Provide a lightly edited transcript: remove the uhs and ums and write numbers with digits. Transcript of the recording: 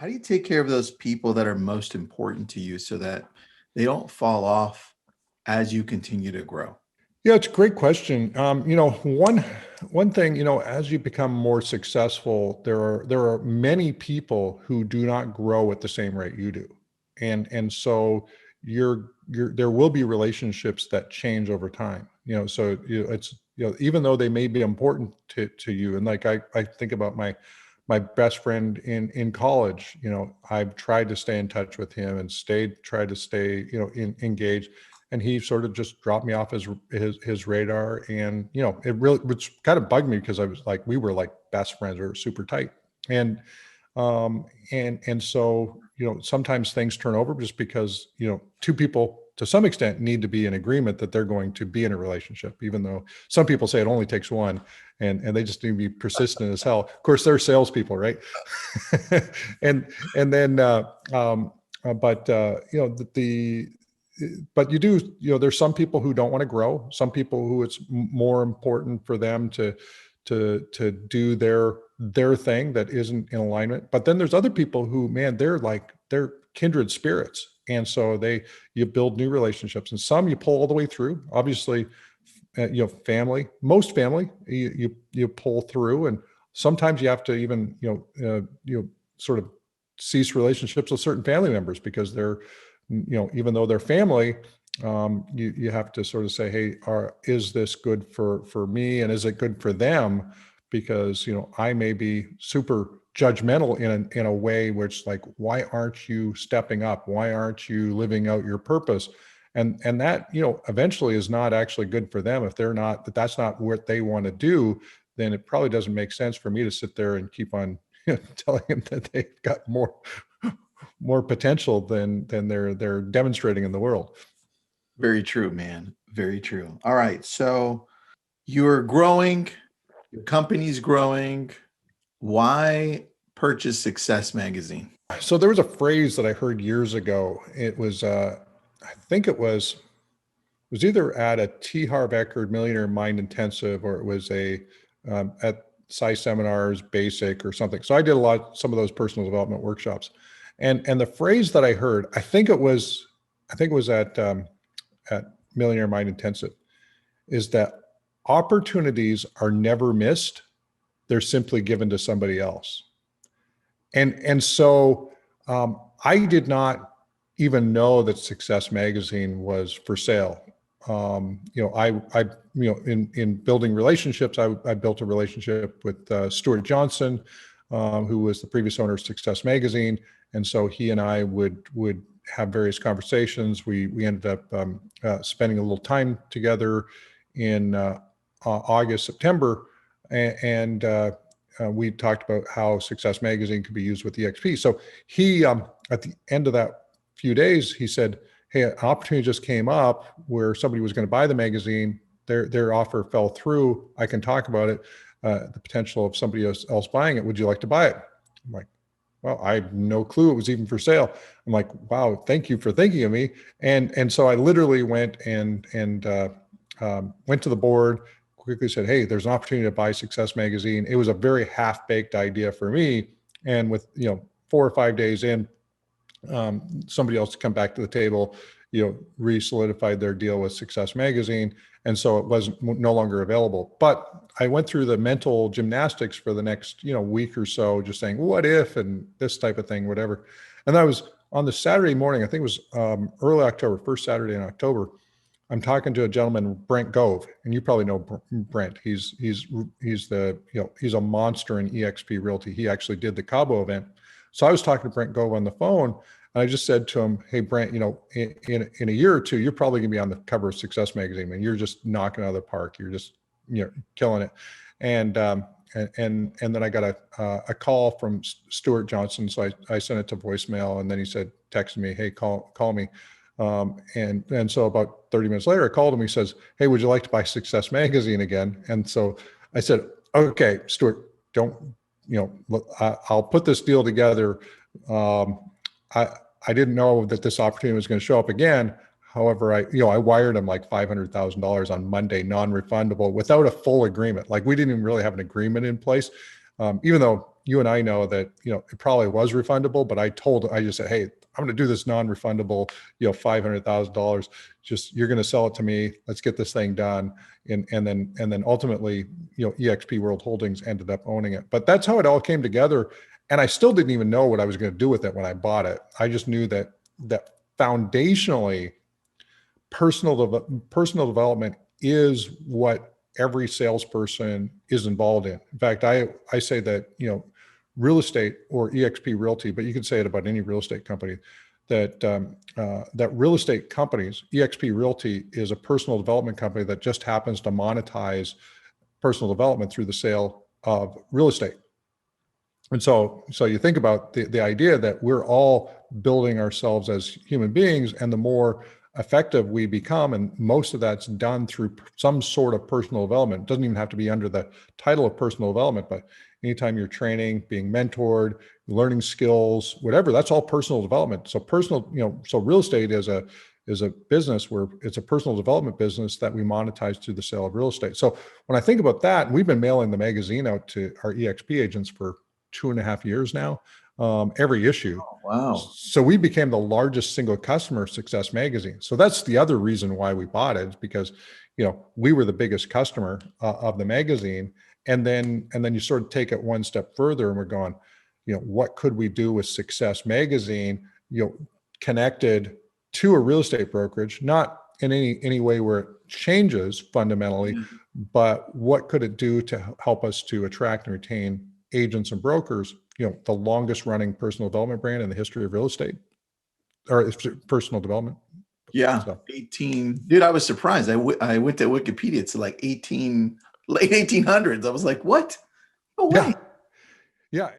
how do you take care of those people that are most important to you so that they don't fall off as you continue to grow? Yeah, it's a great question. One thing, as you become more successful, there are many people who do not grow at the same rate you do, and so there will be relationships that change over time. So it's even though they may be important to you, and like I think about my best friend in college. I've tried to stay in touch with him and tried to stay engaged, and he sort of just dropped me off his radar. And it really, which kind of bugged me, because I was like, we were like best friends, we were super tight. And so sometimes things turn over just because two people to some extent need to be in agreement that they're going to be in a relationship, even though some people say it only takes one, and they just need to be persistent as hell. Of course, they're salespeople, right? and then but the but you do, there's some people who don't want to grow, some people who it's more important for them to do their thing that isn't in alignment. But then there's other people who, man, they're kindred spirits. And so you build new relationships, and some you pull all the way through. Obviously, most family, you pull through, and sometimes you have to even, sort of cease relationships with certain family members, because they're, even though they're family, you have to sort of say, hey, is this good for me, and is it good for them? Because I may be super judgmental in a way which, like, why aren't you stepping up? Why aren't you living out your purpose? And that eventually is not actually good for them. If that's not what they want to do, then it probably doesn't make sense for me to sit there and keep on telling them that they've got more potential than they're demonstrating in the world. Very true, man. Very true. All right. So you're growing, your company's growing. Why purchase Success Magazine? So there was a phrase that I heard years ago. It was, I think it was either at a T. Harv Eker Millionaire Mind Intensive, or it was at Sci Seminars Basic or something. So I did some of those personal development workshops, and the phrase that I heard, I think it was at Millionaire Mind Intensive, is that opportunities are never missed; they're simply given to somebody else. And so I did not even know that Success Magazine was for sale. In building relationships, I built a relationship with Stuart Johnson, who was the previous owner of Success Magazine. And so he and I would have various conversations. We ended up spending a little time together in August, September, and we talked about how Success Magazine could be used with EXP. So he, at the end of that few days, he said, hey, an opportunity just came up where somebody was going to buy the magazine. Their offer fell through. I can talk about it, the potential of somebody else buying it. Would you like to buy it? I'm like, well, I had no clue it was even for sale. I'm like, wow, thank you for thinking of me. And so I literally went and went to the board, quickly said, hey, there's an opportunity to buy Success Magazine. It was a very half-baked idea for me. And with 4 or 5 days in, somebody else to come back to the table, re-solidified their deal with Success Magazine. And so it was no longer available. But I went through the mental gymnastics for the next, week or so, just saying, what if, and this type of thing, whatever. And I was on the Saturday morning, I think it was early October, first Saturday in October. I'm talking to a gentleman, Brent Gove, and you probably know Brent. He's a monster in EXP Realty. He actually did the Cabo event. So I was talking to Brent Gove on the phone, and I just said to him, hey, Brent, in a year or two, you're probably gonna be on the cover of Success Magazine, and you're just knocking out of the park. You're just, killing it. And then I got a call from Stuart Johnson. So I sent it to voicemail, and then he said, texted me, hey, call me. And so about 30 minutes later, I called him. He says, hey, would you like to buy Success Magazine again? And so I said, okay, Stuart, I'll put this deal together. I didn't know that this opportunity was going to show up again. However, I wired him like $500,000 on Monday, non-refundable, without a full agreement. Like, we didn't even really have an agreement in place. Even though you and I know that, it probably was refundable, but I just said, hey, I'm going to do this non-refundable, $500,000. Just, you're going to sell it to me. Let's get this thing done. And then ultimately, EXP World Holdings ended up owning it. But that's how it all came together. And I still didn't even know what I was going to do with it when I bought it. I just knew that foundationally, personal development is what every salesperson is involved in. In fact, I say that, real estate, or EXP Realty, but you can say it about any real estate company, that real estate companies, EXP Realty is a personal development company that just happens to monetize personal development through the sale of real estate. And so you think about the idea that we're all building ourselves as human beings, and the more effective we become, and most of that's done through some sort of personal development. It doesn't even have to be under the title of personal development, but anytime you're training, being mentored, learning skills, whatever, that's all personal development. So so real estate is a business where it's a personal development business that we monetize through the sale of real estate. So when I think about that, we've been mailing the magazine out to our EXP agents for 2.5 years now, every issue. Oh, wow. So we became the largest single customer of Success Magazine. So that's the other reason why we bought it, is because, we were the biggest customer of the magazine. And then you sort of take it one step further, and we're going, what could we do with Success Magazine, connected to a real estate brokerage, not in any way where it changes fundamentally, but what could it do to help us to attract and retain agents and brokers, the longest running personal development brand in the history of real estate, or personal development. Yeah. So. 18, dude, I was surprised. I went to Wikipedia. It's like late 1800s. I was like, what? No way. Yeah.